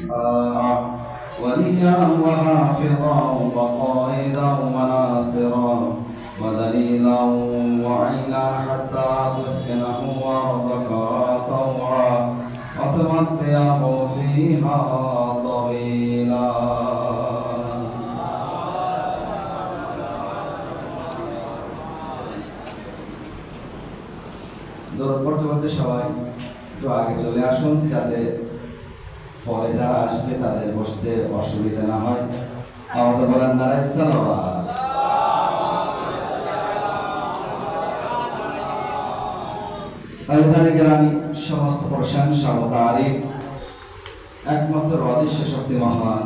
الساعة وليا وحافظا وقائدا وناصرا ودليلا وعينا حتى تسكنه أرضك طوعا وتمتعه فيها طويلا. দরদ পড়তে পড়তে সবাই একটু আগে চলে আসুন, যাতে পরে যারা আসবে তাদের বসতে অসুবিধা না হয়। আওয়াজ বলেন নারায়ে সালাওয়াত। আল্লাহর গ্রামী সমস্ত প্রশংসা ও তারিফ একমাত্র অদৃশ্য শক্তি মহান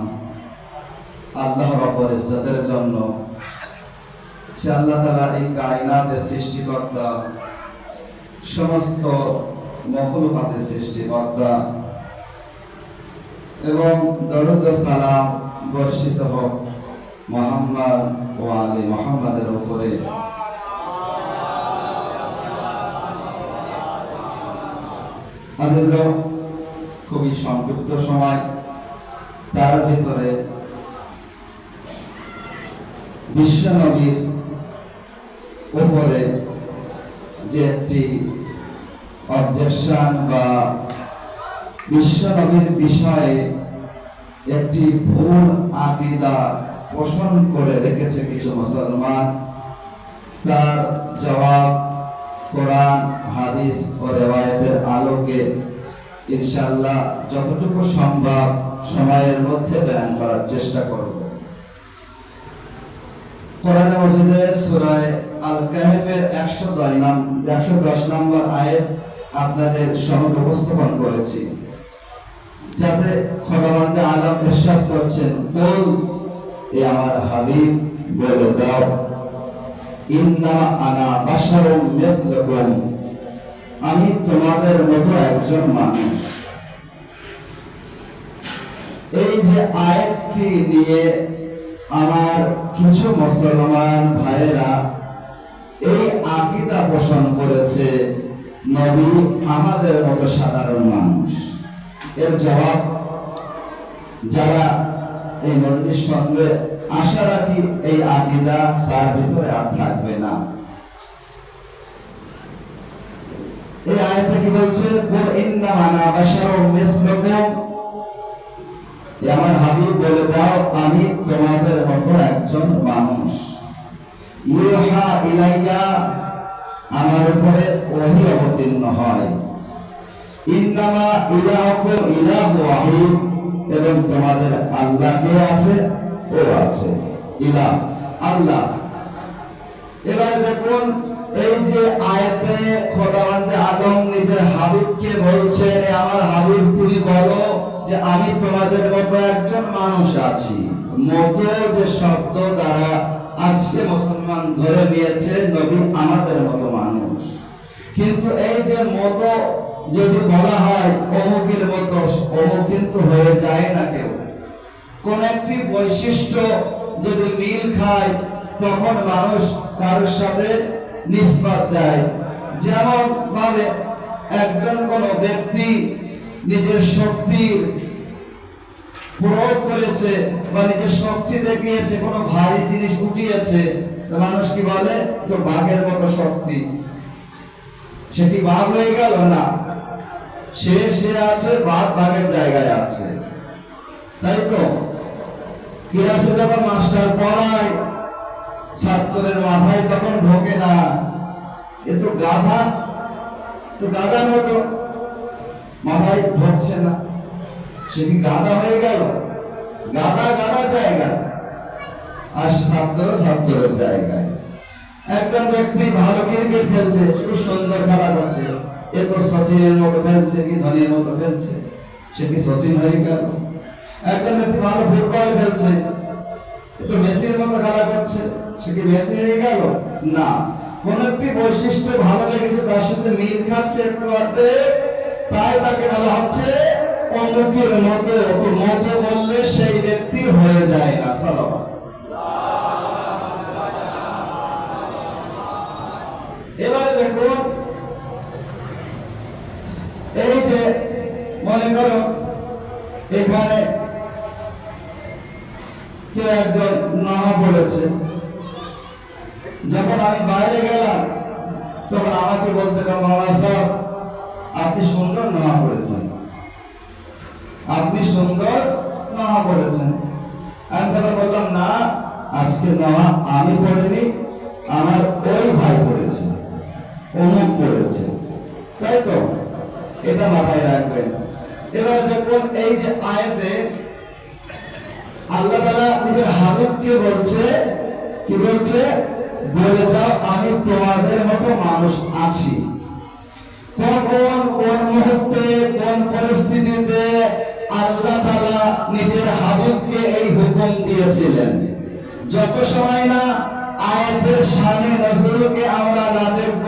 আল্লাহ রাব্বুল ইজ্জতের জন্য। সে আল্লাহ তাআলা এই কায়নাতের সৃষ্টিকর্তা, সমস্ত মখলুকাতের সৃষ্টিকর্তা, এবং দরুদ ও সালাম বর্ষিত হোক মুহাম্মদ ও আলে মুহাম্মাদের উপরে। আজিজ, খুবই সংক্ষিপ্ত সময়, তার ভিতরে বিশ্ব নবীর উপরে যে একটি অবজেকশন বা বিশ্ব নবীর বিষয়ে একটি ভুল আকীদা পোষণ করে রেখেছে কিছু মুসলমান, তার জবাব কোরআন, হাদিস ও রিওয়ায়াতের আলোকে ইনশাআল্লাহ যতটুকু সম্ভব সময়ের মধ্যে বয়ান করার চেষ্টা করব। কোরআন মাজিদে সূরা আল কাহফের 110 নম্বর আয়াত আপনাদের সামনে উপস্থাপন করেছি, যাতে খোদাবন্দ আলম ইরশাদ করছেন, বল এ আমার হাবিব বলে দাও, ইন্নামা আনা বাশারুম মিসলুকুম, আমি তোমাদের মতো একজন মানুষ। এই যে আয়াতটি নিয়ে আমার কিছু মুসলমান ভাইয়েরা এই আকীদা পোষণ করেছে, নবী আমাদের মতো সাধারণ মানুষ। এর জবাব যারা এই মজলিস সঙ্গে আশা রাখি এই আকীদা তার ভিতরে আর থাকবে না। এই আয়াতে কি বলছে? কুল ইন্নামা আনা বাশারুম মিসলুকুম, আমার হাবিব বলে দাও, আমি তোমাদের মতো একজন মানুষ। ইউহা ইলাইয়া, আমার উপরে ওহী অবতীর্ণ হয়। ইন্নামা ইলাহুকুম ইলাহু ওয়াহিদ, এবং তোমাদের আল্লাহ কে আছে? ও আছে, ইলাহ আল্লাহ। এবারে দেখুন, এই যে আয়াতে খোদাবন্দ আদম নিজের হাবিবকে বলছেন, আমার হাবিব তুমি বলো যে আমি তোমাদের মতো একজন মানুষ আছি। মতো যে শব্দ দ্বারা আজকে মুসলমান ধরে নিয়েছে নবী আমাদের মতো মানুষ, কিন্তু এই যে মতো যদি বলা হয় অমুকের মতো, অমুক কিন্তু হয়ে যায় না কেউ। কোন একটি বৈশিষ্ট্য যদি মিল খায় তখন মানুষ কারোর সাথে নিসবত দেয়। যেমন ভাবে একজন কোন ব্যক্তি নিজের শক্তির প্রয়োগ করেছে বা নিজের শক্তি দেখিয়েছে, কোন ভারী জিনিস উঠিয়েছে, মানুষ কি বলে? তো বাঘের মতো শক্তি, সেটি বাঘ হয়ে গেল না, সে আছে, বাঘ বাঘের জায়গায় আছে। তাই তো ক্লাসে যখন মাস্টার পড়ায়, ছাত্রের মাথায় তখন ঢোকে না, এ তো গাধা, তো গাধার মতো মাথায় ঢুকছে না, সে কি গাধা হয়ে গেল? গাধা গাধার জায়গায়, আর ছাত্র ছাত্রের জায়গায়। একজন ব্যক্তি ভালো ক্রিকেট খেলছে, খুব সুন্দর খেলা করছে, এ তো সচিনের মতো খেলছে কি ধোনির মতো খেলছে, সে কি সচিন হয়ে গেল? একজন ব্যক্তি ভালো ফুটবল খেলছে, একটু মেসির মতো খেলা করছে, সে কি মেসি হয়ে গেল? না, কোন একটি বৈশিষ্ট্য ভালো লেগেছে, তার সাথে মিল খাচ্ছে একটু আধে, তাই তাকে বলা হচ্ছে অমুকের মতো। মতো বললে সেই ব্যক্তি হয়ে যায় না। সালাওয়াত। এবারে দেখুন, এই যে মনে করো এখানে কেউ একজন নামা পড়েছে, যখন আমি বাইরে গেলাম তখন আমাকে বলতে মাওলানা সাহেব আপনি সুন্দর নামা পড়েছেন, আপনি সুন্দর নামা পড়েছেন। আমি তখন বললাম না, আজকে নামা আমি পড়িনি, আমার ওই ভাই পড়েছে, অমুক পড়েছে, তাই তো? এটা মাথায় রাখবেন। এবার দেখুন এই যে আয়াতে আল্লাহ তাআলা নিজের হাবিবকে বলছে, কি বলছে? বলে দাও আমি তোমাদের মতো মানুষ আছি। কখন, কোন মুহূর্তে, কোন পরিস্থিতিতে আল্লাহ তাআলা নিজের হাবিবকে এই হুকুম দিয়েছিলেন? যত সময় না আয়াতের শানে নজরুলকে আমরা না দেখব,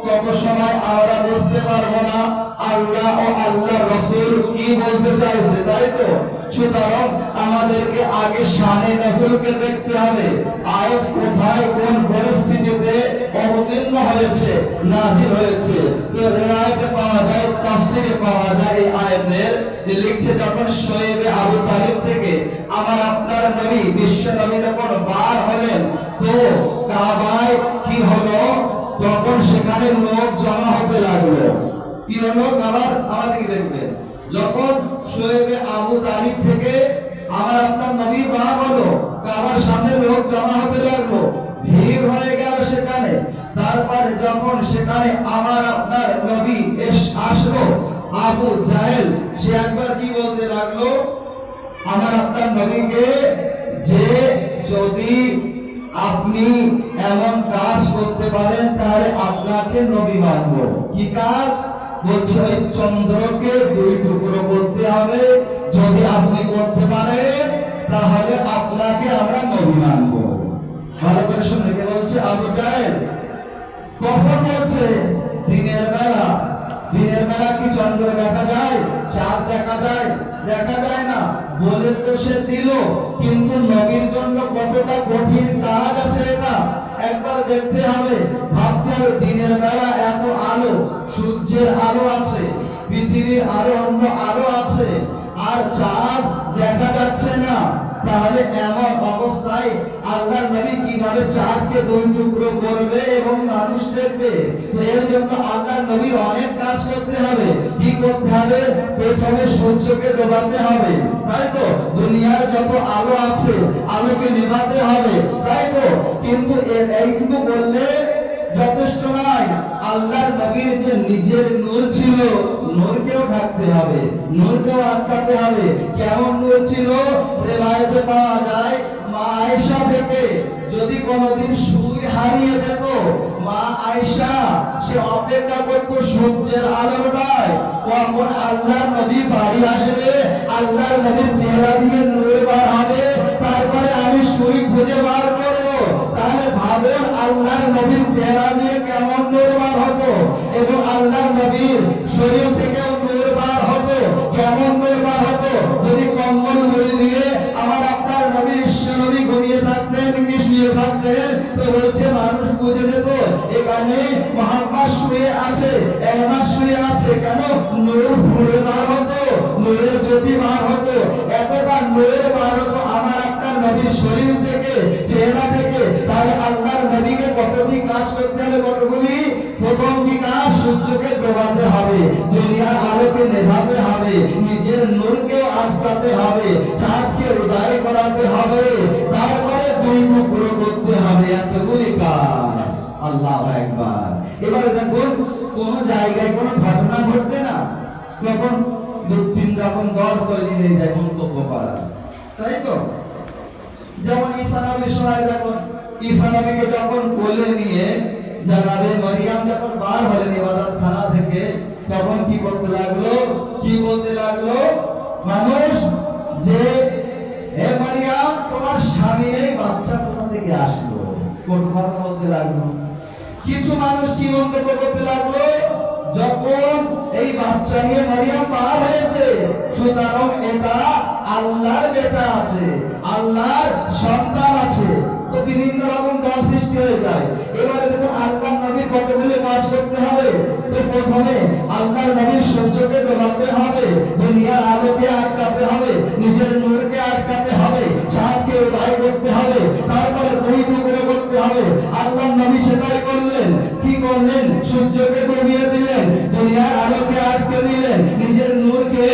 তত সময় আমরা বুঝতে পারবো না আল্লাহ ও আল্লাহ রাসূল কি বলতে চাইছে, তাই তো? সুতরাং আমাদেরকে আগে শানে নজরুলকে দেখতে হবে, আয়াত কোথায়, কোন পরিস্থিতিতে অবতীর্ণ হয়েছে, নাযিল হয়েছে। তো এই আয়াতে পাওয়া যায়, তাফসীরে পাওয়া যায়, এই আয়াতের লিখছে যখন শোয়েবে আবু তালিব থেকে আমার আপনার নবী বিশ্ব নবী যখন বার হলেন, তো কাবায় কি হলো? তখন সেখানে লোক জমা হতে লাগলো। কি হলো? আবার আমাদেরকে দেখবেন, যখন শোয়েবে আবু তালিব থেকে আমার আপনার নবী বার হলো, কাবার সামনে লোক জমা হতে লাগলো, ভিড় হয়ে গেল সেখানে। তারপরে যখন সেখানে আমার আপনার নবী আসলো, আবু জাহেল সে একবার কি বলতে লাগলো আমার আপনার নবীকে, যে যদি আপনি এমন কাজ করতে পারেন তাহলে আপনাকে নবী মানব। কি কাজ? বলছে ওই চন্দ্রকে দুই টুকরো করতে হবে, যদি আপনি করতে পারেন তাহলে আপনাকে আমরা নবী মানব। ভালো করে শুনে, কে বলছে? আবু জাহেল। কখন বলছে? দিনের বেলা। দিনের বেলা কি চন্দ্র দেখা যায়, চাঁদ দেখা যায়? দেখা যায় না। বলে তো সে দিল, কিন্তু নবীর জন্য কতটা কঠিন কাজ আছে এটা একবার দেখতে হবে, ভাবতে হবে। দিনের বেলা এত আলো, সূর্যের আলো আছে, পৃথিবীর আলো, অন্য আলো আছে, আর চাঁদ দেখা যাচ্ছে না, তাহলে এমন অবস্থায় আল্লাহর নবী কিভাবে চাঁদকে দুই টুকরো করবে এবং মানুষ দেখবে? এর জন্য আল্লাহর নবী অনেক কাজ করতে হবে। কি করতে হবে? প্রথমে সূর্যকে ডোবাতে হবে, তাই তো? দুনিয়ার যত আলো আছে আলোকে নিভাতে হবে, তাই তো? কিন্তু এইটুকু বললে যথেষ্ট নয়। আল্লাহর নবীর যে নিজের নূর ছিল, নূরকেও ঢাকতে হবে, নূরকেও আটকাতে হবে। কেমন নূর ছিল? রিওয়ায়াতে পাওয়া যায় মা আয়েশা থেকে যদি কোনোদিন সুই হারিয়ে যেত, মা আয়েশা সে অপেক্ষা করত সূর্যের আলোর নয়, কখন আল্লাহর নবী বাড়ি আসবে, আল্লাহর নবীর চেহারা দিয়ে নূর বার হবে, তারপরে আমি সুই খুঁজে বার করব। তাহলে ভাবেন আল্লাহর নবীর চেহারা দিয়ে কেমন নূর বার হতো, এবং আল্লাহর নবীর শরীর থেকেও নূর বার হতো, কেমন নূর বার হতো। যদি কম্বল মুড়ি দিয়ে আমার আপনার নবী বিশ্ব নবী ঘুমিয়ে থাকতেন কি শুয়ে থাকতেন, তো বলছে মানুষ বুঝে যেত এখানে মুহাম্মদ শুয়ে আছে, এমা শুয়ে আছে। কেন? নূর ফুলে বার হতো, নূরের জ্যোতি বার হতো, এতটা নূর বার হতো আমার আপনার নবীর শরীর থেকে, চেহারা থেকে। তাহলে আল্লাহর নবীকে কতটি কাজ করতে হবে? কতগুলি। প্রথম কি কাজ? সূর্যকে ডোবাতে হবে, দুনিয়ার আলোকে নেভাতে হবে, নিজের নূরকে আটকাতে হবে, চাঁদকে উদয় করাতে হবে, তারপরে দুই টুকরো করতে হবে। এতগুলি কাজ। আল্লাহু আকবার। এবারে দেখুন কোন জায়গায় কোন ঘটনা ঘটবে না, তখন দু তিন রকম দল তৈরি হয়ে যায় মন্তব্য করার, তাই তো? যেমন ঈসা নবীর সময় যখন ঈসা নবীকে যখন কোলে নিয়ে জানাবে মারিয়াম যখন বার হলেন ইবাদতখানা থেকে, তখন কি করতে লাগলো? কি বলতে লাগলো মানুষ? যে হে মারিয়াম তোমার স্বামী নেই, বাচ্চা কোথা থেকে আসলো? কটু কথা বলতে লাগলো। কিছু মানুষ কি মন্তব্য করতে লাগলো? যখন এই বাচ্চা নিয়ে মারিয়াম বার হয়েছে, সুতরাং এটা আল্লাহর বেটা আছে, আল্লাহর সন্তান আছে। তো বিভিন্ন রকম দল সৃষ্টি হয়ে যায়। এবারে দেখুন আল্লাহর নবীর কতগুলো কাজ করতে হবে। তো তো প্রথমে আল্লাহর নবীর সূর্যকে ডোবাতে হবে, দুনিয়ার আলোকে আটকাতে হবে, নিজের নূরকে আটকাতে হবে, চাঁদকে উদয় করতে হবে, তারপরে দুই টুকরো করতে হবে। আল্লাহর নবী সেটাই করলেন। কি করলেন? সূর্যকে ডুবিয়ে দিলেন, দুনিয়ার আলোকে আটকে দিলেন, নিজের নূরকে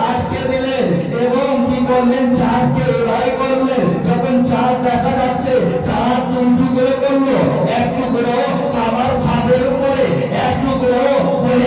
আটকে দিলেন এবং কি করলেন? চাঁদকে উদয় করলেন। যখন চাঁদ দেখা যাচ্ছে, চাঁদ দুই টুকরো করলো, এক টুকরো কাবার ছাদের উপরে, এক টুকরো ওই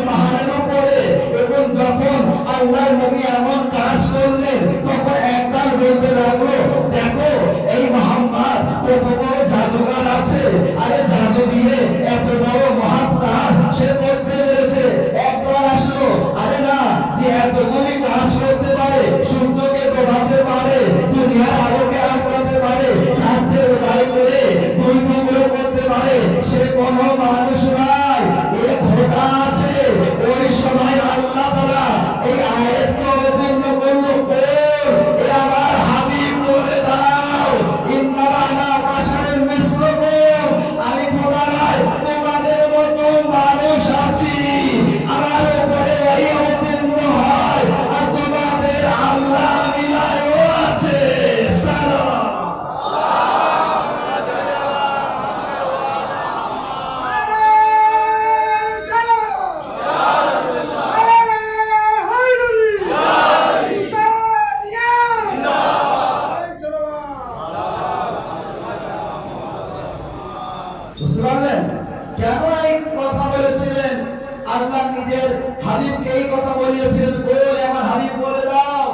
পাহাড়ের উপরে। এবং যখন আল্লাহর নবী এমন কাজ করলেন, তখন একবার বলতে লাগলো, দেখো এই মুহাম্মদ কত বড় জাদুকর আছে, আরে জাদু দিয়ে এত বড় মহৎ কাজ সে করতে পেরেছে। একবার আসলো, আরে না, যে এতগুলি কাজ করতে পারে, সূর্যকে ডোবাতে পারে, দুনিয়ার আলোকে আটকাতে পারে, চাঁদকে উদয় করে দুই টুকরো করতে পারে, সে কোনো মানুষ নয়, এ খোদা আছে। ওই সময় আল্লাহ তাআলা এই আয়াতকে অবতীর্ণ করলো, এ আমার হাবিব বলে দাও, ইন্নামা আনা বাশারুন মিসলুকুম, আমি খোদা নয়, তোমাদের মতো মানুষ আছি। আমার উপরে ওহী অবতীর্ণ হয় আর তোমাদের আল্লাহ মিলায়ও আছে। সালাম। বুঝতে পারলেন কেন এই কথা বলেছিলেন? আল্লাহ নিজের হাবিবকে এই কথা বলিয়েছিলেন, বলে আমার হাবিব বলে দাও,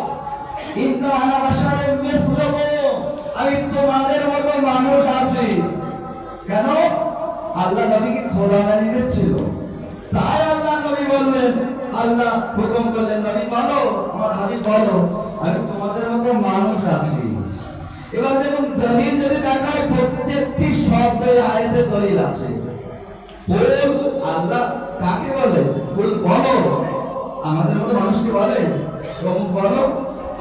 ইন্নামা আনা বাশারুন মিসলুকুম, আমি তোমাদের মতো মানুষ আছি। কেন? আল্লাহ নবীকে খোদা মেনে নিচ্ছিল, তাই আল্লাহ নবী বললেন, আল্লাহ হুকুম করলেন, নবী বলো, আমার হাবিব বলো, আমি তোমাদের মতো মানুষ আছি। এবার দেখুন, দলিল যদি দেখায়, প্রত্যেকটি শব্দে আয়াতে দলিল আছে। বল আল্লাহ কাকে বলে? বলো, আমাদের মতো মানুষকে বলে? বলো,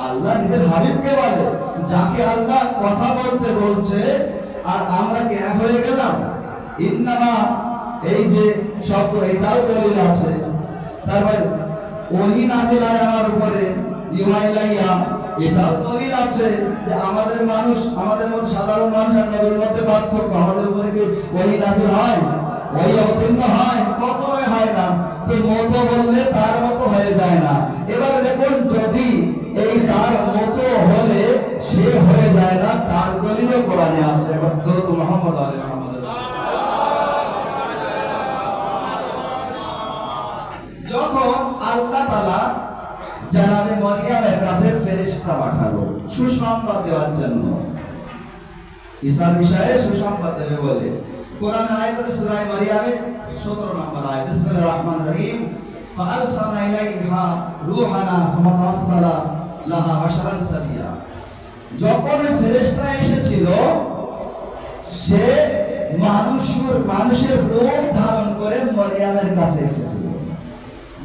আল্লাহ নিজের হাবিবকে বলে, যাকে আল্লাহ কথা বলতে বলছে আর আমরা কি এক হয়ে গেলাম? ইন্নামা, এই যে শব্দ, এটাও দলিল আছে। তারপরে ওহী নাযিল হয় আমার উপরে, ইউহা ইলাইয়া, এটাও দলিল আছে যে আমাদের মানুষ, আমাদের মধ্যে সাধারণ মানুষ আর নবীর মধ্যে পার্থক্য। আমাদের উপরে কি ওহী নাযিল হয়? ওহী অবতীর্ণ হয়? কখনোই হয় না। তো মতো বললে তার মতো হয়ে যায় না। এবারে দেখুন, যদি এই তার মতো হলে সে হয়ে যায় না, তার দলিলও কোরআনে আছে। এবার দরুদ মুহাম্মদ আলাইহি মুহাম্মদ। যখন আল্লাহ তাআলা জানাবে মরিয়মের কাছে ফেরেশতা পাঠালো সুসংবাদ দেওয়ার জন্য, ঈসার বিষয়ে সুসংবাদ দেবে বলে, কোরআনের আয়াতে সূরা মারিয়ামের 17 নম্বর আয়াত, বিসমিল্লাহির রহমানির রহিম, ফাআরসালনা ইলাইহা রূহানা ফামাতাসালা লাহা বাশারান সাবিয়া। যখন ফেরেশতা এসেছিল, সে মানুষের রূপ ধারণ করে মরিয়মের কাছে এসেছিল।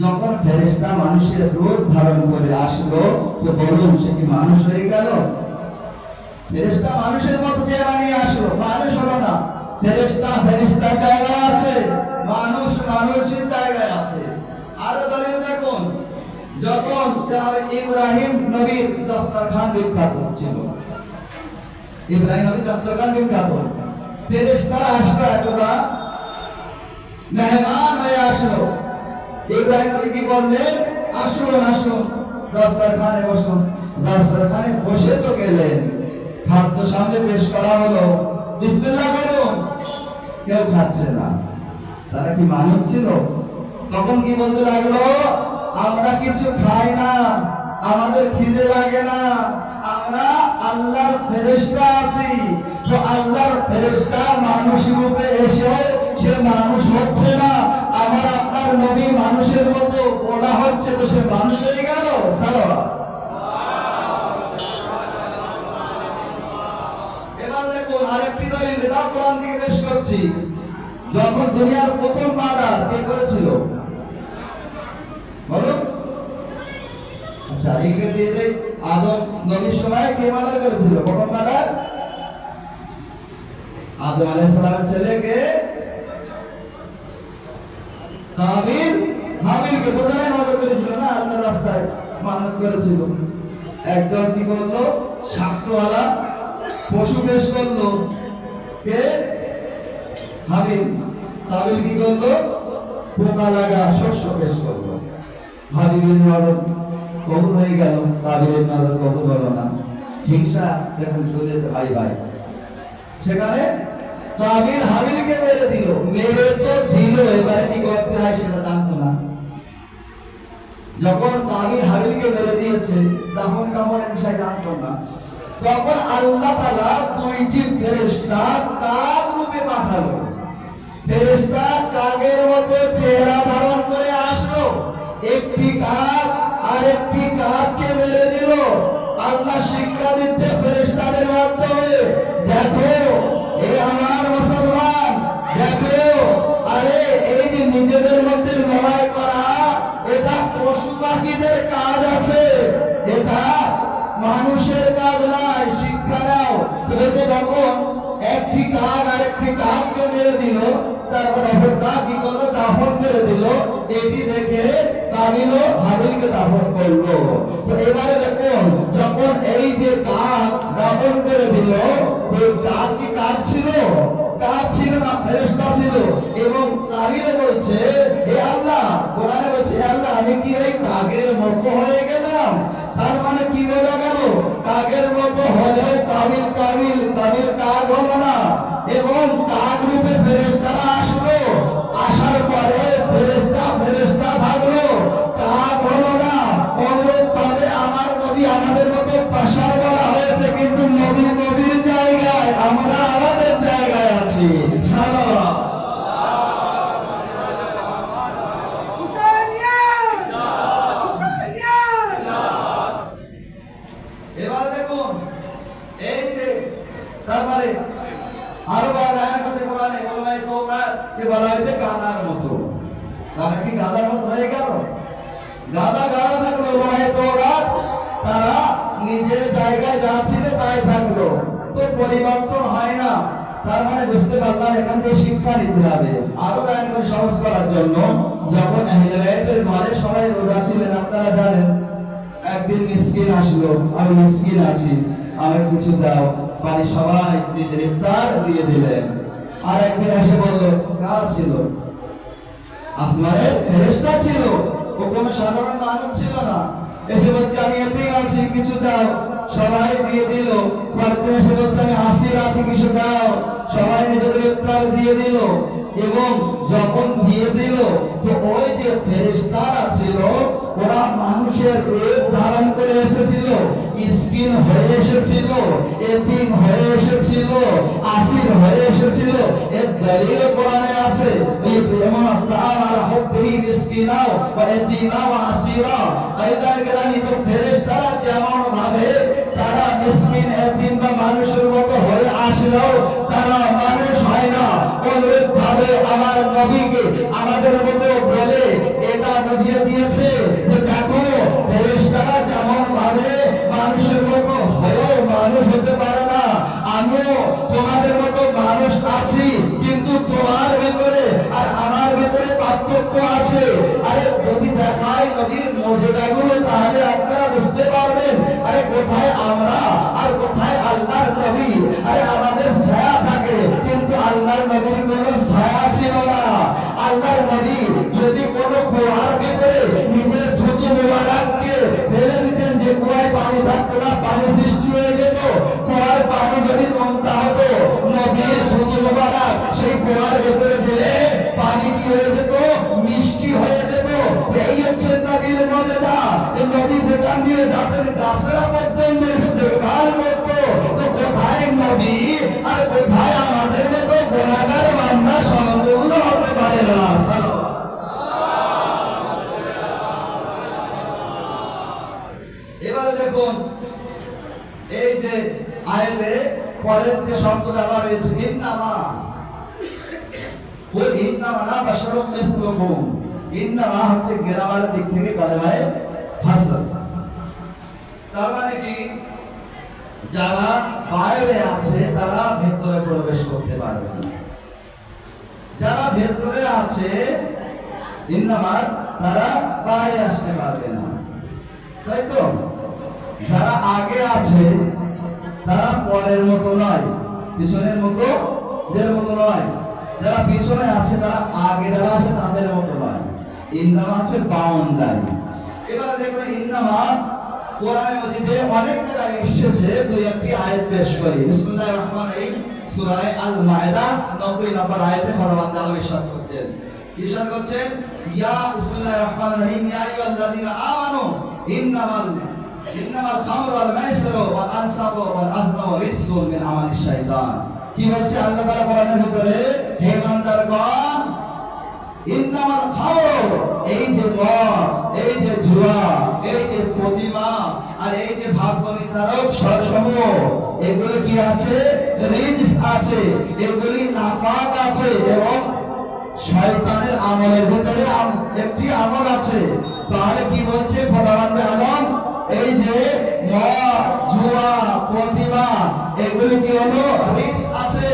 যখন ফেরেশতা মানুষের রূপ ধারণ করে আসলো, তো বলুন, সে কি মানুষ হয়ে গেল? ফেরেশতা মানুষের মতো চেহারা নিয়ে আসলো, মানুষ হলো না। ফেরেশতা জায়গায় আছে, মানুষ মানুষের জায়গায় আছে। আরো দলিল দেখুন, যখন ইব্রাহিম নবীর দস্তরখান বিখ্যাত ছিল, ইব্রাহিম নবীর দস্তরখান বিখ্যাত, ফেরেশতারা আসলো, এতটা মেহমান হয়ে আসলো। ইব্রাহিম নবী কি করলেন? আসুন আসুন, দস্তরখানে বসুন। দস্তরখানে বসে তো গেলেন, খাদ্য সামনে পেশ করা হলো, বিসমিল্লাহ করুন, কেউ খাচ্ছে না। তারা কি মানুষ ছিল? তখন কি বলতে লাগলো? আমরা কিছু খাই না, আমাদের খিদে লাগে না, আমরা আল্লাহর ফেরেশতা আছি। তো আল্লাহর ফেরেশতা মানুষ রূপে এসে সে মানুষ হচ্ছে না, আমার আপনার নবী মানুষের মতো বলা হচ্ছে, তো সে মানুষ হয়ে গেল। এবার দেখুন আরেকটি দলিল, এটা কোরআন থেকে পেশ করছি। যখন দুনিয়ার প্রথম মার্ডার কে করেছিল? বলো। আচ্ছা, একে দিয়ে দেই, আদম নবীর সময় কে মার্ডার করেছিল? প্রথম মার্ডার আদম আলাইহিস সালামের ছেলেকে কাবিল হাবিলকে বোঝায় নজর করেছিল না, আল্লাহর রাস্তায় মানত করেছিল। একজন কি করলো, শাস্ত্রওয়ালা পশু পেশ করলো, কে? হাবিল। কাবিল কি করলো, পোকা লাগা শস্য পেশ করলো। হাবিলের নজর কবুল হয়ে গেল, কাবিলের নজর কবুল হলো না। হিংসা যখন চলেছে ভাই ভাই, সেখানে কাবিল হাবিলকে মেরে দিল। মেরে তো দিল, এবারে কি করতে হয় সেটা জানতো না। যখন কাবিল হাবিলকে মেরে দিয়েছে, তখন কামড়ের বিষয় জানতো না। তখন আল্লাহ তাআলা দুইটি ফেরেশতা কাক রূপে পাঠালো। ফেরেশতা কাকের মতো চেহারা ধারণ করে আসলো। একটি কাক আরেকটি কাককে মেরে দিল। আল্লাহ শিক্ষা দিচ্ছে ফেরেশতাদের মাধ্যমে, দেখো এ আমার মুসলমান, দেখো আরে এই যে নিজেদের মধ্যে লড়াই করা, এটা পশু পাখিদের কাজ আছে, এটা মানুষের কাজ নয়। শিক্ষা নাও। তুমি যখন একটি কাক আরেকটি কাককে মেরে দিল, তারপর অপর কাক কি করলো, দাফন করে দিল। এটি দেখে কাবিল হাবিলকে দাফন করলো। তো এবারে দেখুন, যখন এই যে কাক দাফন করে দিল, ওই কাক কি কাক ছিল? কাক ছিল না, ফেরেশতা ছিল। এবং কাবিল বলছে, হে আল্লাহ, কোরআনে বলছে, হে আল্লাহ, আমি কি ওই কাকের মতো হয়ে গেলাম? তার মানে কি বোঝা গেল, কাকের মতো হলেও কাবিল কাবিল, কাবিল কাক হলো না। এবং কাক রূপে ফেরেশতারা আসলো, আসার পরে ফেরেশতা থাকলো, কাক হলো না। অনুরূপ ভাবে আমার নবী আমাদের মতো পাশার বলা হয়েছে, কিন্তু নবী নবীর জায়গায়, আমরা আমাদের জায়গায় আছি। সাল্লাল্লাহু। এবার দেখুন, এই যে তারপরে আরো বায়ান করতে কোরআনে ওলামায়ে তওরাত কে বলা হয়েছে গাধার মতো। তারা কি গাধার মতো হয়ে গেল? গাধা গাধা থাকলো। ওলামায়ে তওরাত তারা নিজের জায়গায় যা ছিল তাই থাকলো, তো পরিবর্তন হয় না। তার মানে বুঝতে পারলাম এখান থেকে শিক্ষা নিতে হবে। আরো বায়ান করে সহজ করার জন্য, যখন আহলে বাইতের ঘরে সবাই রোজা ছিলেন, আপনারা জানেন, একদিন মিসকিন আসলো, আমি মিসকিন আছি, আমাকে কিছু দাও। বাড়ি সবাই নিজের ইফতার দিয়ে দিলেন। আর একদিন এসে বলল, কারা ছিল? আসমানের ফেরেশতা ছিল, ও কোনো সাধারণ মানুষ ছিল না। এসে বলছে, আমি এতিম আছি, কিছু দাও। সবাই দিয়ে দিল। পরের দিন এসে বলছে, আমি হাসির আছি, কিছু দাও। সবাই নিজেদের ইফতার দিয়ে দিল। এবং যখন দিয়ে দিল, তো ওই যে ফেরেশতারা ছিল, ওরা মানুষের রূপ ধারণ করে এসেছিল, মিসকিন হয়ে এসেছিল, এতিম হয়ে এসেছিল, আসির হয়ে এসেছিল। এর দলিল কোরআনে আছে, এই যেমন তাআলা হুব্বিহি মিসকিনাও ওয়া এতিমা ওয়া আসিরা। আয়াতের গ্রামে তো ফেরেশতারা যেমন ভাবে তারা মিসকিন, এতিম বা মানুষের মতো হয়ে আসলেও তারা মানুষ হয় না, অনুরূপ ভাবে আমার নবীকে আমাদের মতো বলে এটা বুঝিয়ে দিয়েছে যে দেখো, ফেরেশতারা যেমন ভাবে মানুষের মতো হয়েও মানুষ হতে পারে না, আমিও তোমাদের মতো মানুষ আছি, কিন্তু তোমার ভেতরে আর আমার ভেতরে পার্থক্য আছে। আরে যদি দেখায় নবীর মুজিজাগুলো, তাহলে আপনারা বুঝতে পারবেন আরে কোথায় আমরা আর কোথায় আল্লাহর নবী। আরে আমাদের ছায়া থাকে, কিন্তু আল্লাহর নবীর কোনো ছায়া ছিল না। আল্লাহর নবী যদি কোনো কুয়ার ভিতরে নিজের থুতু মোবারককে ফেলে দিতেন, যে কুয়ায় পানি থাকতো না, পানি সৃষ্টি হয়ে যেত। কুয়ার পানি যদি নোনতা হতো, নবীর থুতু মোবারক সেই কুয়ার ভিতরে জেলে পানি কি হয়ে যেত, মিষ্টি হয়ে যেত। এই হচ্ছে নবীর মুজিজা। নবী যেখান দিয়ে যাতেন গাছেরা পর্যন্ত ইস্তেগফার করত। তো কোথায় নবী আর কোথায় আমাদের মতো গুনাহগার বান্দা সমতুল্য হতে পারে না। এবারে দেখুন, এই যে আয়াতে পরের যে শব্দ ব্যবহার হয়েছে, ইন্নামা, ওই ইন্নামা না বাশারুম মিসলুকুম। ইন্নামা হচ্ছে গ্রামারের দিক থেকে কালেমায়ে হাসর। তার মানে কি, যারা বাইরে আছে তারা ভেতরে প্রবেশ করতে পারবে না, যারা ভেতরে আছে ইন্নামার তারা বাইরে আসতে পারবে না, তাই তো? যারা আগে আছে তারা পরের মতো নয়, পিছনের মতো দের মতো নয়। যারা পিছনে আছে তারা আগে যারা আছে তাদের মতো নয়। ইন্নামা হচ্ছে বাউন্ডারি। এবারে দেখবেন ইন্নামা কোরআনে মাজিদে অনেক জায়গায় এসেছে। দুই একটি আয়াত পেশ করি। বিসমিল্লাহির রহমানির রহিম, সূরা আল মায়েদা 90 নম্বর আয়াতে খোদাবন্দ আল্লাহ ইরশাদ করছেন। ইরশাদ করছেন, ইয়া বিসমিল্লাহির রহমানির রহিম, ইয়া আইয়ুহাল্লাযীনা আমানু ইন্নামাল খামরু ওয়াল মাইসিরু ওয়াল আনসাবু ওয়াল আজলামু রিজসুন মিন আমালিশ শাইতান। কি বলছে আল্লাহ তাআলা কোরআনের ভিতরে? হে বান্দারগণ, ইন্নামাল খামরু, এই যে মদ, এই যে জুয়া, এই যে প্রতিমা আর এই যে ভাগ্য নির্ধারক সমূহ, এগুলো কি আছে? রিজস আছে, এগুলি নাপাক আছে এবং শয়তানের আমলের ভিতরে একটি আমল আছে। তাহলে কি বলছে খোদাবন্দ আলম? এই যে মদ, জুয়া, প্রতিমা, এগুলি কি হলো? রিজস আছে,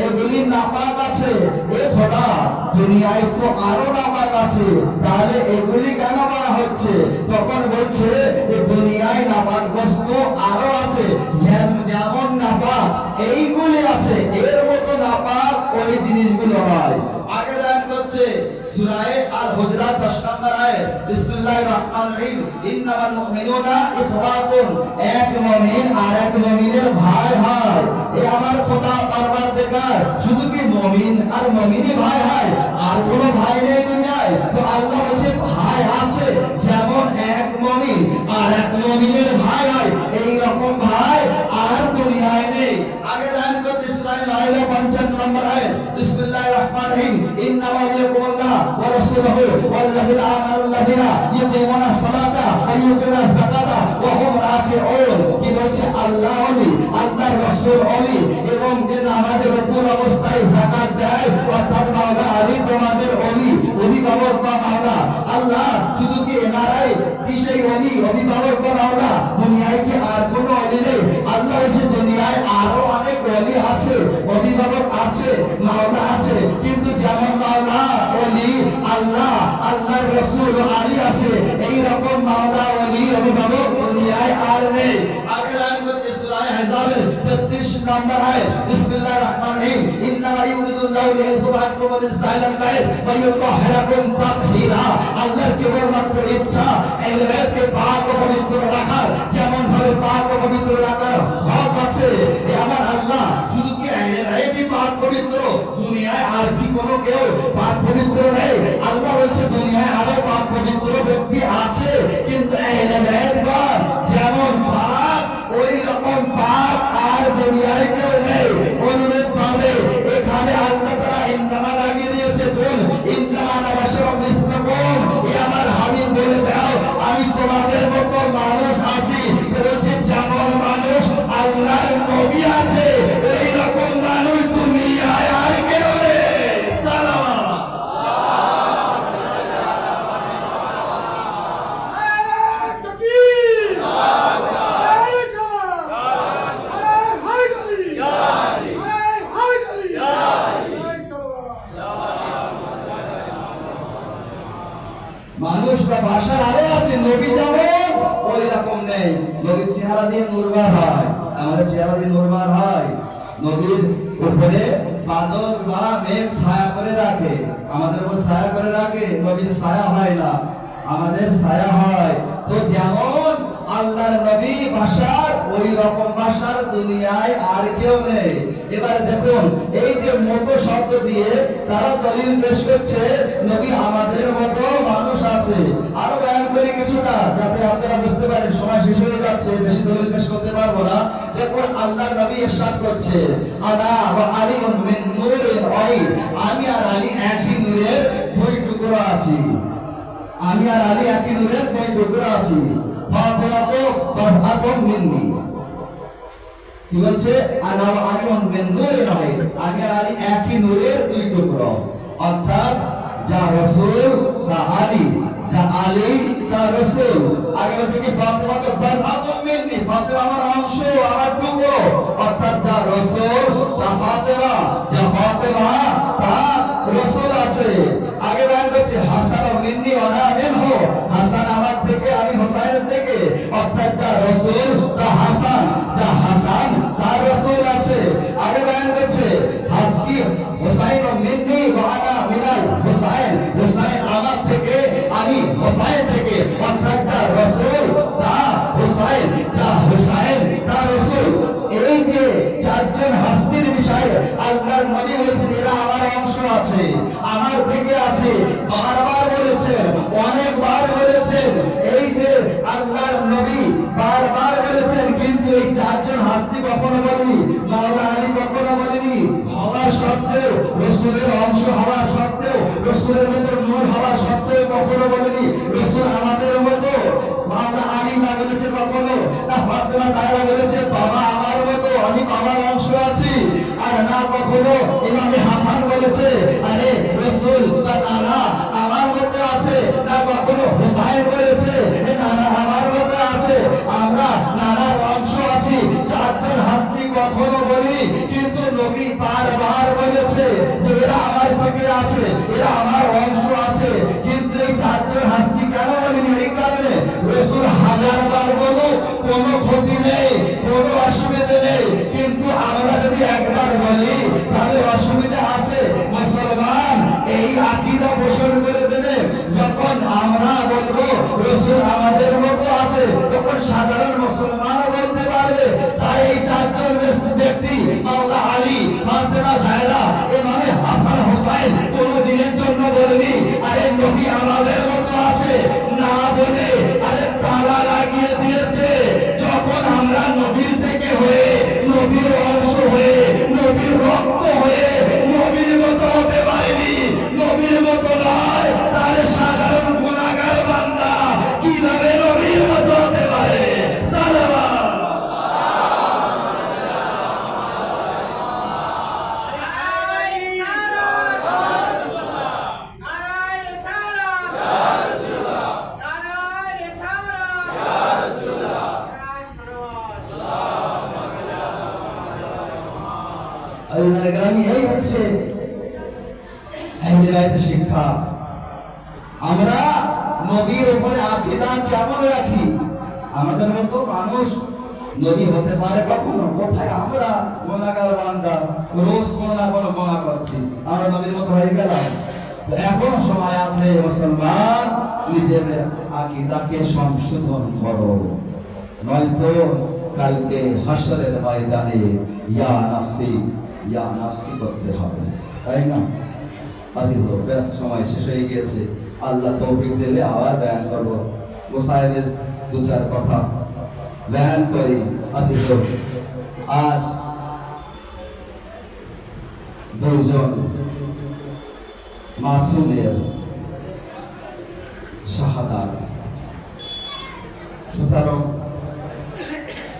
এগুলি নাপাক আছে। এ খোদা, দুনিয়ায় তো আরো নাপাক আছে, তাহলে এগুলি কেন বলা হচ্ছে? তখন বলছে দুনিয়ায় নাপাক বস্তু আরো আছে, যেমন নাপাক এইগুলি আছে, এর মতো নাপাক ওই জিনিসগুলো হয়। আগে বয়ান করছে সূরা আল হুজুরাত 10 নম্বর আয়াত, বিসমিল্লাহির রহমানির রহিম, ইন্নামাল মুমিনুনা ইখওয়াতুন, এক মুমিন আর এক মুমিনের ভাই হয়। এ আমার খোদা পরওয়ারদিগার, শুধু কি মুমিন আর মুমিনই ভাই হয়, আর কোনো ভাই নেই দুনিয়ায়? তো আল্লাহ বলছে ভাই আছে, যেমন এক মুমিন আর এক মুমিনের ভাই হয়, এই রকম ভাই আর দুনিয়ায় নেই। আগে বয়ান করছে সূরা মায়েদা 55 নম্বর আয়াত, বিসমিল্লাহির রহমানির রহিম, ইন্নামা ইয়াকুমুল্লাহ ওয়া রাসূলুহু ওয়াল্লাযীনা আমানুল্লাযীনা ইউকিমুনাস সালাতা ওয়া ইউতুনাজ যাকাতা ওয়া হুম রাকিউন। কি বলছে? আল্লাহ ওলি, আল্লাহর রাসূল ওলি, এবং যে নামাজের উপর অবস্থায় যাকাত দেয়, অর্থাৎ মাওলা আলী তোমাদের ওলি, অভিভাবক বা মাওলা। আল্লাহ শুধু কি এনারাই কি সেই ওলি, অভিভাবক বা মাওলা? দুনিয়ায় কি আর কোনো ওলি নেই? আল্লাহ বলছে দুনিয়ায় আরো অনেক ওলি আছে, অভিভাবক আছে, মাওলা আছে, কিন্তু যেমন মাওলা, ওলি, আল্লাহ, আল্লাহর রাসূল, আলী আছে, এই রকম মাওলা, ওলি, অভিভাবক দুনিয়ায় আর নেই। আগে বয়ান করতে সূরা আহজাবের 33 নম্বর আয়াত, বিসমিল্লাহির রহমানির রহিম, ইন্নামা ইউরিদুল্লাহু লিইয়ুযহিবা আনকুম আস-সালাতাল বাইত ওয়া ইউতাহহিরাকুম তাতহীরা। আল্লাহর কেবলমাত্র ইচ্ছা এই বাইতকে পাক ও পবিত্র রাখার, যেমন ভাবে পাক ও পবিত্র রাখার হক আছে। এ আমার আল্লাহ শুধু কি এই পাক পবিত্র, দুনিয়ায় আর কি কোনো কেউ পাক পবিত্র নেই? আল্লাহ বলছে দুনিয়ায় আরো পাক পবিত্র ব্যক্তি আছে, কিন্তু আহলে বাইতগণ যেমন পাক, ওই রকম পাক আর দুনিয়ায় কেউ নেই। অনুরূপ ভাবে এখানে আল্লাহ তাআলা ইন্নামা লাগিয়ে দিয়েছে। বল ইন্নামা আনা বাশারুম মিসলুকুম, এ আমার হাবিব বলে দাও আমি তোমাদের মতো মানুষ আছি। বলছে যেমন মানুষ আল্লাহর নবী আছে, এই রকম মানুষ দুনিয়ায় আর কেউ নেই। সালাম মানুষ বা ভাষার আরো আছে, নবী যেমন ওই রকম নেই। নবীর চেহারা দিয়ে নূরবার হয়, আমাদের চেহারা দিয়ে নূরবার হয়। নবীর উপরে বাদল বা মেঘ ছায়া করে রাখে, আমাদের উপর ছায়া করে রাখে, নবীর ছায়া হয় না, আমাদের ছায়া হয়। তো যেমন আল্লাহর নবী ভাষার, ওই রকম ভাষার দুনিয়ায় আর কেউ নেই। এবারে দেখুন, এই যে মতো শব্দ দিয়ে তারা দলিল পেশ করছে নবী আমাদের মতো মানুষ আছে। আরো বয়ান করি কিছুটা, যাতে আপনারা বুঝতে পারেন। সময় শেষ হয়ে যাচ্ছে, বেশি দলিল পেশ করতে পারবো না। দেখুন আল্লাহর নবী ইরশাদ করছে, আনা ওয়া আলিউন মিন নূরিল ওয়াহিদ, আমি আর আলী একই নূরের দুই টুকরো আছি। আমি আর আলী একই নূরের দুই টুকরো আছি। ফাতিমা তো বাদআতুম মিন্নি। কি বলছে? আনা ওয়া আলিউন মিন নূরিল ওয়াহিদ, আমি আর আলী একই নূরের দুই টুকরো। অর্থাৎ যা রাসূল তা আলী, যা আলী তা রাসূল। আগে বলছে কি ফাতিমা তো বাদআতুম মিন্নি, ফাতিমা আমার অংশ, আমার টুকরো। অর্থাৎ যা রাসূল তা ফাতিমা, যা ফাতিমা তা রাসূল আছে। আগে বয়ান করছে হাসান নাই, যা হুসাইন তা রাসূল। এই যে চারজন হস্তির বিষয়ে আল্লাহর নবী বলেছেন এরা আমার অংশ আছে, আমার থেকে আছে, বারবার বলেছেন, অনেকবার বলেছেন। এই যে আল্লাহর নবী বারবার বলেছেন, কিন্তু এই চারজন হস্তি কখনো বলেনি, মাওলা আলী কখনো বলেনি। হওয়ার সত্ত্বেও, রাসূলের অংশ হওয়ার সত্ত্বেও, রাসূলের মতো নূর হওয়ার সত্ত্বেও কখনো বলেনি রাসূল আমাদের মতো। মাওলা আলী না বলেছে কখনো, না ফাতেমা জাহরা বলেছে বাবা আমার মতো, আমি বাবার অংশ আছি। আর না কখনো ইমামে হাসান বলেছে আরে রাসূল বা নানা আমার মতো আছে। না কখনো হুসাইন বলেছে নানা আমার মতো আছে, আমরা নানার অংশ আছি। চারজন হস্তি কখনো বলি, কিন্তু নবী বারবার বলেছে যে এরা আমার থেকে আছে, এরা আমার অংশ আছে। কিন্তু এই চারজন হস্তি কেন বলিনি? এই কারণে রাসূল হাজারবার বলুক কোনো ক্ষতি নেই, কোনো অসুবিধা নেই, কিন্তু আমরা যদি একবার বলি তাহলে অসুবিধা আছে। মুসলমান এই আকীদা পোষণ করে দেবে। যখন আমরা বলবো রাসূল আমাদের মতো আছে, তখন সাধারণ মুসলমানও বলতে পারবে। তাই এই চারজন ব্যক্তি মাওলা আলী, ফাতেমা জাহরা, ইমামে হাসান হুসাইন কোনো দিনের জন্য বলেনি আরে নবী আমাদের মতো আছে, না বলে আরে তালা লাগিয়ে দিয়েছে। যখন আমরা নবীর থেকে হয়ে, নবীর অংশ হয়ে, নবীর রক্ত হয়ে নবীর মতো হতে পারিনি, নবীর মতো নয়, তাহলে সাধারণ গুনাহগার বান্দা কিভাবে নবীর মতো হতে পারে? সালাম। এই হচ্ছে আহলে বাইতের শিক্ষা। আমরা নবীর উপরে আকীদা কেমন রাখি? আমাদের মতো মানুষ নবী হতে পারে কখনো? কোথায়? আমরা গুনাহগার বান্দা, রোজ কোনো না কোনো গুনাহ করছি, আমরা নবীর মতো হয়ে গেলাম? এখন সময় আছে মুসলমান, নিজের আকীদাকে সংশোধন করো, নয়তো কালকে হাসরের ময়দানে ইয়া নাফসি ইয়া নাফসি করতে হবে, তাই না? আজিজ বেশ সময় শেষ হয়ে গিয়েছে। আল্লাহ তৌফিক দিলে আবার বয়ান করবো। মুসাইবের দু চার কথা বয়ান করি। আজিজ আজ দুইজন মাসুমের শাহাদাত, সুতরাং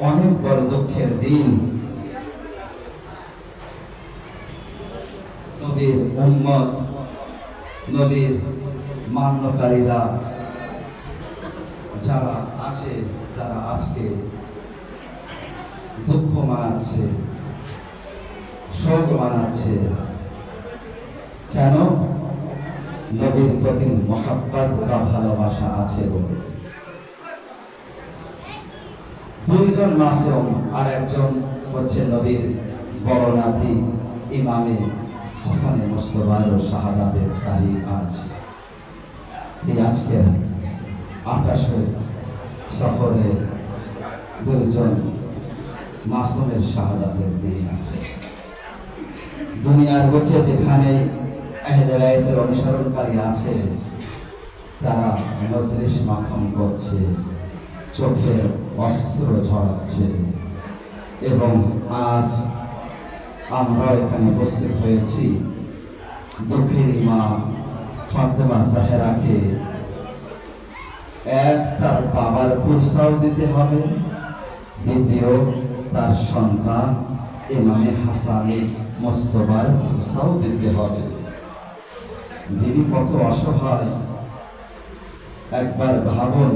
অনেক বড় দুঃখের দিন। নবীর উম্মত, নবীর মান্যকারীরা যারা আছে, যারা আজকে দুঃখ মানাচ্ছে, শোক মানাচ্ছে, কেন? নবীর প্রতি মহব্বত বা ভালোবাসা আছে বলে। দুইজন মাসুম, আর একজন হচ্ছে নবীর বড় নাতি ইমামে হাসানে মুজতবার শাহাদাতের তারিখ আজ। এই আজকের 28 সফরে দুইজন মাসুমের শাহাদাতের দিন আছে। দুনিয়ার বুকে যেখানে আহলে বাইতের অনুসরণকারী আছে, তারা মজলিস মাখন করছে, চোখের অস্ত্র ঝরাচ্ছে, এবং আজ আমরা এখানে উপস্থিত হয়েছি দুঃখের মা ফাতেমা জাহরাকে এক তার বাবার কুরসাও দিতে হবে, দ্বিতীয় তার সন্তান ইমামে হাসানে মুজতবার কুরসাও দিতে হবে। তিনি কত অসহায় একবার ভাবুন।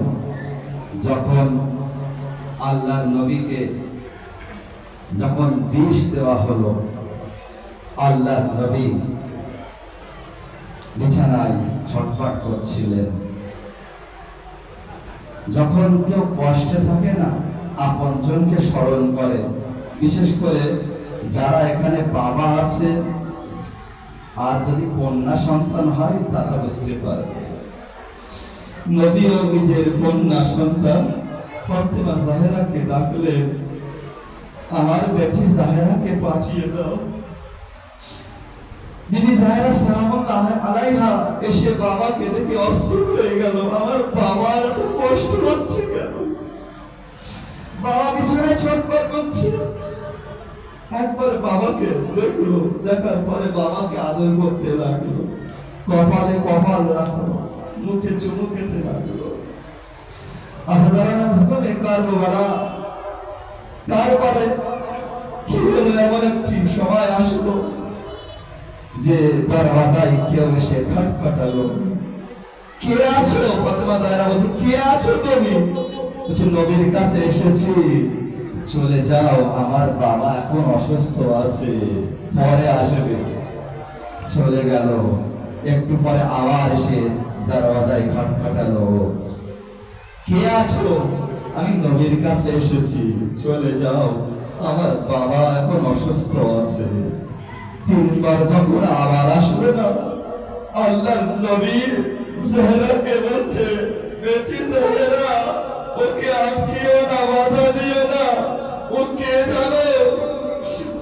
যখন আল্লাহর নবীকে যখন বিষ দেওয়া হলো, আল্লাহর নবী বিছানায় ছটফট করছিলেন। যখন কেউ কষ্টে থাকে না, আপনজনকে স্মরণ করে, বিশেষ করে যারা এখানে বাবা আছে, আর যদি কন্যা সন্তান হয় তারা বুঝতে পারে। নবীও নিজের কন্যা সন্তান ফাতেমা জাহেরাকে ডাকলেন, আমার বেটি জাহেরাকে পাঠিয়ে দাও। বিবি জাহেরা সালামুল্লাহ আলাইহা এসে বাবাকে দেখে অস্থির হয়ে গেল। আমার বাবার এত কষ্ট হচ্ছে কেন? বাবা বিছানায় ছটফট করছিল। একবার বাবাকে দেখলো, দেখার পরে বাবাকে আদর করতে লাগলো, কপালে কপাল রাখলো, মুখে চুমু খেতে লাগলো। তারপরে কি হলো, এমন একটি সময় আসলো যে দরওয়াজায় কেউ এসে খটখটালো। কে আছো? ফাতেমা জাহেরা বলছে, কে আছো তুমি? বলছে, নবীর কাছে এসেছি। চলে যাও, আমার বাবা এখন অসুস্থ আছে, পরে আসবে। চলে গেল। একটু পরে আবার এসে দরওয়াজায় খটখটালো। কে আছো? আমি নবীর কাছে এসেছি। চলে যাও, আমার বাবা এখন অসুস্থ আছে। তিনবার যখন আবার আসবে না, আল্লাহর নবী জাহেরাকে বলছে, বেটি জাহেরা, ওকে আটকিও না, বাধা দিও না। ও কে জানো?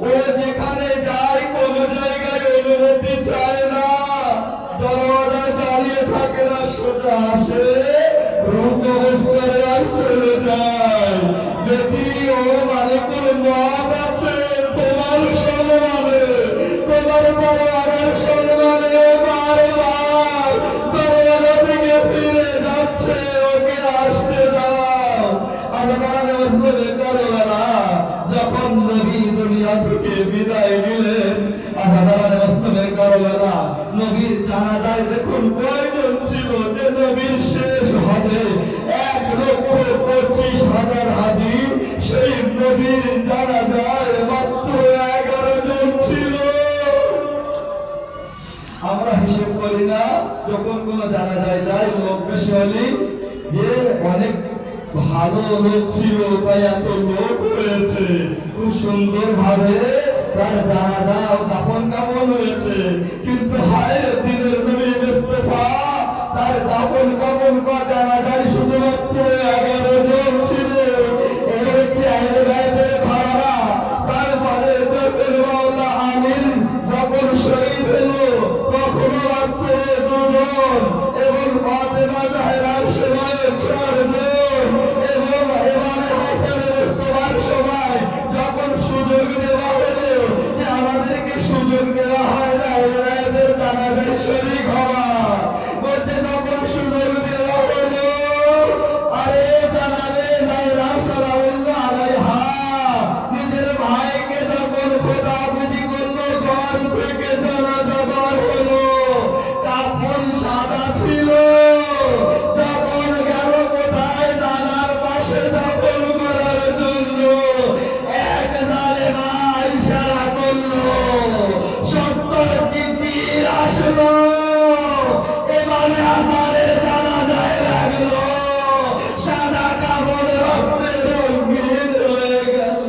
ও যেখানে যায় কোন জায়গায় অনুমতি চায় না, দরওয়াজায় দাঁড়িয়ে থাকে না, সোজা আসে, রূপ অবস্থায় আর চলে যায়। বেটি, ও মালিকুল মত আছে তোমার সম্মানে, তোমার পরিবারের সম্মানে বারবার দরওয়াজা থেকে ফিরে যাচ্ছে, ওকে আসতে দাও। যখন নবী দুনিয়া থেকে বিদায় নিলেন, কারবালা নবীর জানাজায় দেখুন কয়জন ছিল যে নবীর শেষ হবে? 1,25,000 হাজি। সেই নবীর জানাজায় মাত্র 11 জন ছিল। আমরা হিসেব করি না যখন কোন জানাজায় যায় লোক বেশি হলে, যে অনেক ভালো লোক ছিল তাই এত লোক হয়েছে, খুব সুন্দর ভাবে তার জানাজা ও দাফন কাফন হয়েছে। কিন্তু হায় দিনের নবী মুস্তাফা, তার দাফন কাফন বা জানাজায় শুধুমাত্র 11 জন ছিল। এই হচ্ছে আহলে বাইতের ঘরানা। তারপরে যখন মাওলা আলীর যখন শহীদ হলো, তখন মাত্র 2 জন, এবং ফাতেমা জাহেরার সময় 4 জন, এবং ইমাম হাসান মুস্তাফার সময় যখন সুযোগ দেওয়া হলো যে আমাদেরকে সুযোগ দেওয়া হয় না এদের জানাজায় শরীক হওয়ার, বলছে যখন সুযোগ দেওয়া হলো, আরে জানাবে জাহেরা সালামুল্লাহ আলাইহা নিজের ভাইকে যখন খোদাবুজি করলো, ঘর থেকে জানাজা বার হলো, কাফন সাদা ছিল। যখন গেল কোথায়? নানার পাশে দাফন করার জন্য। এক জালেমা ইশারা করলো, 70টি তীর আসলো, এবারে হাসানের জানাজায় লাগলো, সাদা কাপড় রক্তে রঙিন হয়ে গেল।